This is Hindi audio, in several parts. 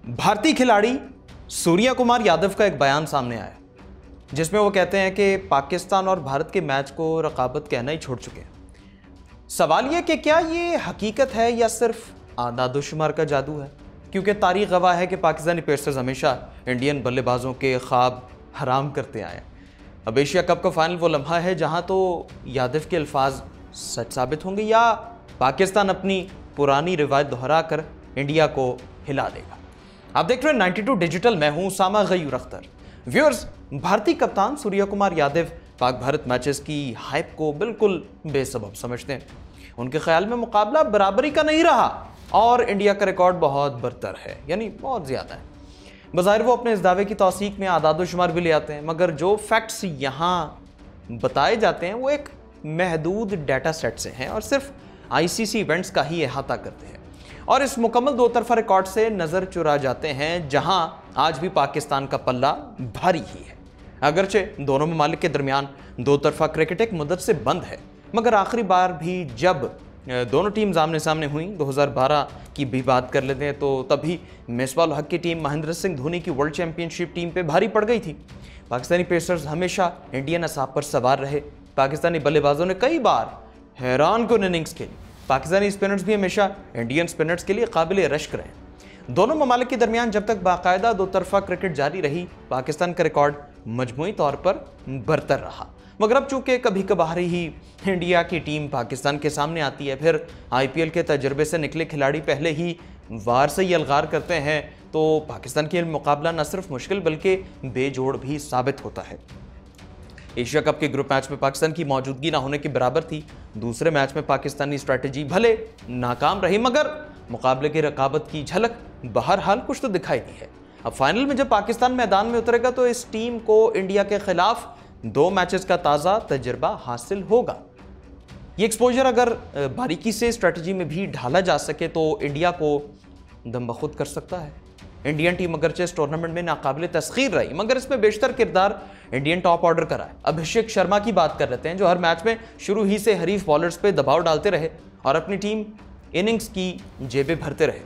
भारतीय खिलाड़ी सूर्या कुमार यादव का एक बयान सामने आया जिसमें वो कहते हैं कि पाकिस्तान और भारत के मैच को रकाबत कहना ही छोड़ चुके हैं। सवाल यह कि क्या ये हकीकत है या सिर्फ आदादोशुमार का जादू है, क्योंकि तारीख गवाह है कि पाकिस्तानी पेसर्स हमेशा इंडियन बल्लेबाजों के ख्वाब हराम करते आए। अब एशिया कप का फाइनल वो लम्हा है जहां तो यादव के अल्फाज सच साबित होंगे या पाकिस्तान अपनी पुरानी रिवायत दोहरा कर इंडिया को हिला देगा। आप देख रहे हैं 92 डिजिटल, मैं हूं सामा गयूर अख्तर। व्यूअर्स, भारतीय कप्तान सूर्या कुमार यादव पाक भारत मैचेस की हाइप को बिल्कुल बेसबब समझते हैं। उनके ख्याल में मुकाबला बराबरी का नहीं रहा और इंडिया का रिकॉर्ड बहुत बरतर है, यानी बहुत ज़्यादा है। बज़ाहिर वो अपने इस दावे की तौसीक में आदादोशुमार भी ले आते हैं, मगर जो फैक्ट्स यहाँ बताए जाते हैं वो एक महदूद डाटा सेट से हैं और सिर्फ आईसीसी इवेंट्स का ही अहाता करते हैं और इस मुकम्मल दो तरफा रिकॉर्ड से नज़र चुरा जाते हैं, जहां आज भी पाकिस्तान का पल्ला भारी ही है। अगरचे दोनों ममालिक के दरमियान दो तरफा क्रिकेट एक मुद्दत से बंद है, मगर आखिरी बार भी जब दोनों टीम्स आमने सामने हुई 2012 की भी बात कर लेते हैं तो तभी मिसबाह हक की टीम महेंद्र सिंह धोनी की वर्ल्ड चैंपियनशिप टीम पे भारी पड़ गई थी। पाकिस्तानी पेसर्स हमेशा इंडियन असाब पर सवार रहे। पाकिस्तानी बल्लेबाजों ने कई बार हैरान कुन इनिंग्स खेली। पाकिस्तानी स्पिनर्स भी हमेशा इंडियन स्पिनर्स के लिए काबिल रश्क रहे। दोनों ममालिक के दरमियान जब तक बाकायदा दो तरफा क्रिकेट जारी रही, पाकिस्तान का रिकॉर्ड मजमूई तौर पर बरतर रहा। मगर अब चूंकि कभी कभार ही इंडिया की टीम पाकिस्तान के सामने आती है, फिर आईपीएल के तजर्बे से निकले खिलाड़ी पहले ही वार से ही अलगार करते हैं, तो पाकिस्तान के मुकाबला न सिर्फ मुश्किल बल्कि बेजोड़ भी साबित होता है। एशिया कप के ग्रुप मैच में पाकिस्तान की मौजूदगी ना होने के बराबर थी। दूसरे मैच में पाकिस्तानी स्ट्रैटेजी भले नाकाम रही, मगर मुकाबले की रकाबत की झलक बहरहाल कुछ तो दिखाई दी है। अब फाइनल में जब पाकिस्तान मैदान में उतरेगा तो इस टीम को इंडिया के खिलाफ 2 मैचेस का ताज़ा तजर्बा हासिल होगा। ये एक्सपोजर अगर बारीकी से स्ट्रैटेजी में भी ढाला जा सके तो इंडिया को दम बखुद कर सकता है। इंडियन टीम अगरचे इस टूर्नामेंट में नाकाबिले तस्खीर रही, मगर इसमें बेशतर किरदार इंडियन टॉप ऑर्डर का रहा है। अभिषेक शर्मा की बात कर लेते हैं, जो हर मैच में शुरू ही से हरीफ बॉलर्स पे दबाव डालते रहे और अपनी टीम इनिंग्स की जेबें भरते रहे।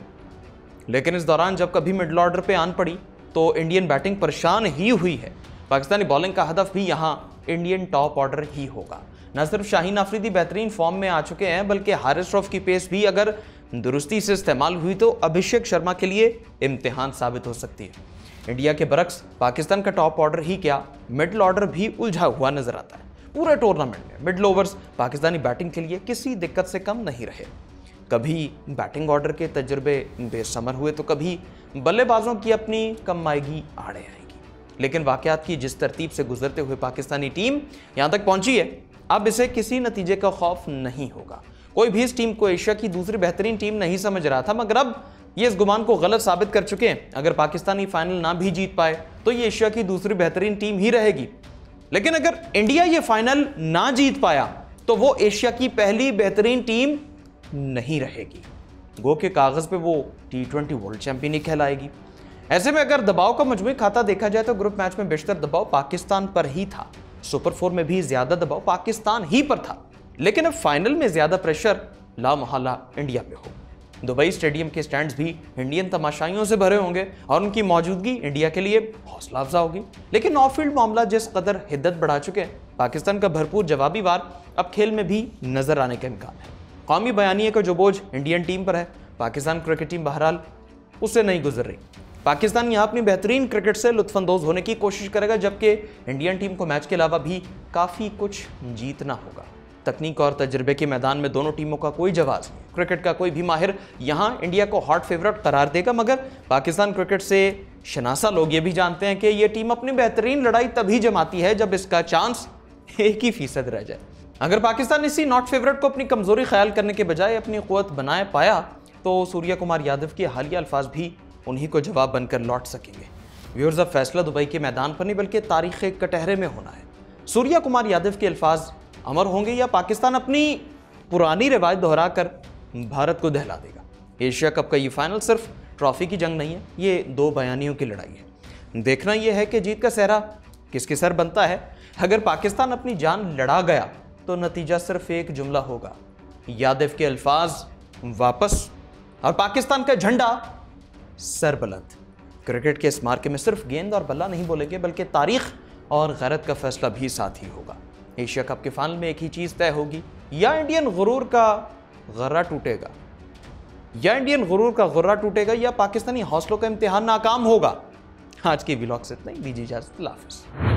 लेकिन इस दौरान जब कभी मिडल ऑर्डर पे आन पड़ी तो इंडियन बैटिंग परेशान ही हुई है। पाकिस्तानी बॉलिंग का हदफ भी यहाँ इंडियन टॉप ऑर्डर ही होगा। न सिर्फ शाहीन अफरीदी बेहतरीन फॉर्म में आ चुके हैं, बल्कि हारिस रऊफ की पेस भी अगर दुरुस्ती से इस्तेमाल हुई तो अभिषेक शर्मा के लिए इम्तिहान साबित हो सकती है। इंडिया के बरक्स पाकिस्तान का टॉप ऑर्डर ही क्या, मिडल ऑर्डर भी उलझा हुआ नजर आता है। पूरे टूर्नामेंट में मिडल ओवर्स पाकिस्तानी बैटिंग के लिए किसी दिक्कत से कम नहीं रहे। कभी बैटिंग ऑर्डर के तजुर्बे बेसमर हुए तो कभी बल्लेबाजों की अपनी कमाईगी आड़े आएगी। लेकिन वाकयात की जिस तरतीब से गुजरते हुए पाकिस्तानी टीम यहाँ तक पहुंची है, अब इसे किसी नतीजे का खौफ नहीं होगा। कोई भी इस टीम को एशिया की दूसरी बेहतरीन टीम नहीं समझ रहा था, मगर अब ये इस गुमान को गलत साबित कर चुके हैं। अगर पाकिस्तानी फाइनल ना भी जीत पाए तो ये एशिया की दूसरी बेहतरीन टीम ही रहेगी। लेकिन अगर इंडिया ये फाइनल ना जीत पाया तो वो एशिया की पहली बेहतरीन टीम नहीं रहेगी। गो के कागज पे वो T20 वर्ल्ड चैंपियन ही कहलाएगी। ऐसे में अगर दबाव का मजमूई खाता देखा जाए तो ग्रुप मैच में बेशतर दबाव पाकिस्तान पर ही था। सुपर 4 में भी ज्यादा दबाव पाकिस्तान ही पर था, लेकिन अब फाइनल में ज्यादा प्रेशर लामहला इंडिया पे हो। दुबई स्टेडियम के स्टैंड्स भी इंडियन तमाशाइयों से भरे होंगे और उनकी मौजूदगी इंडिया के लिए हौसला अफजा होगी। लेकिन ऑफ फील्ड मामला जिस कदर हिद्दत बढ़ा चुके हैं, पाकिस्तान का भरपूर जवाबी वार अब खेल में भी नजर आने का इम्कान है। कौमी बयानिए का जो बोझ इंडियन टीम पर है, पाकिस्तान क्रिकेट टीम बहरहाल उससे नहीं गुजर रही। पाकिस्तान यहाँ अपनी बेहतरीन क्रिकेट से लुत्फानंदोज होने की कोशिश करेगा, जबकि इंडियन टीम को मैच के अलावा भी काफ़ी कुछ जीतना होगा। तकनीक और तजर्बे के मैदान में दोनों टीमों का कोई जवाब नहीं। क्रिकेट का कोई भी माहिर यहाँ इंडिया को हॉट फेवरेट करार देगा, मगर पाकिस्तान क्रिकेट से शनासा लोग ये भी जानते हैं कि ये टीम अपनी बेहतरीन लड़ाई तभी जमाती है जब इसका चांस 1% रह जाए। अगर पाकिस्तान इसी नॉट फेवरेट को अपनी कमजोरी ख्याल करने के बजाय अपनी क़ुव्वत बनाए पाया तो सूर्या कुमार यादव के हालिया अल्फाज भी उन्हीं को जवाब बनकर लौट सकेंगे। व्यूअर्स, अब फैसला दुबई के मैदान पर नहीं बल्कि तारीख़ कटहरे में होना है। सूर्या कुमार यादव के अल्फाज अमर होंगे या पाकिस्तान अपनी पुरानी रिवायत दोहरा कर भारत को दहला देगा। एशिया कप का ये फाइनल सिर्फ ट्रॉफी की जंग नहीं है, ये 2 बयानियों की लड़ाई है। देखना यह है कि जीत का सेहरा किसके सर बनता है। अगर पाकिस्तान अपनी जान लड़ा गया तो नतीजा सिर्फ एक जुमला होगा, यादव के अल्फाज वापस और पाकिस्तान का झंडा सरबलंद। क्रिकेट के इस मार्के में सिर्फ गेंद और बल्ला नहीं बोलेंगे, बल्कि तारीख और गैरत का फैसला भी साथ ही होगा। एशिया कप के फाइनल में एक ही चीज़ तय होगी, या इंडियन गुरूर का गर्रा टूटेगा, या पाकिस्तानी हौसलों का इम्तिहान नाकाम होगा। आज के व्लॉग से इतना ही, दीजिए इजाज़त, अल्लाह हाफ़िज़।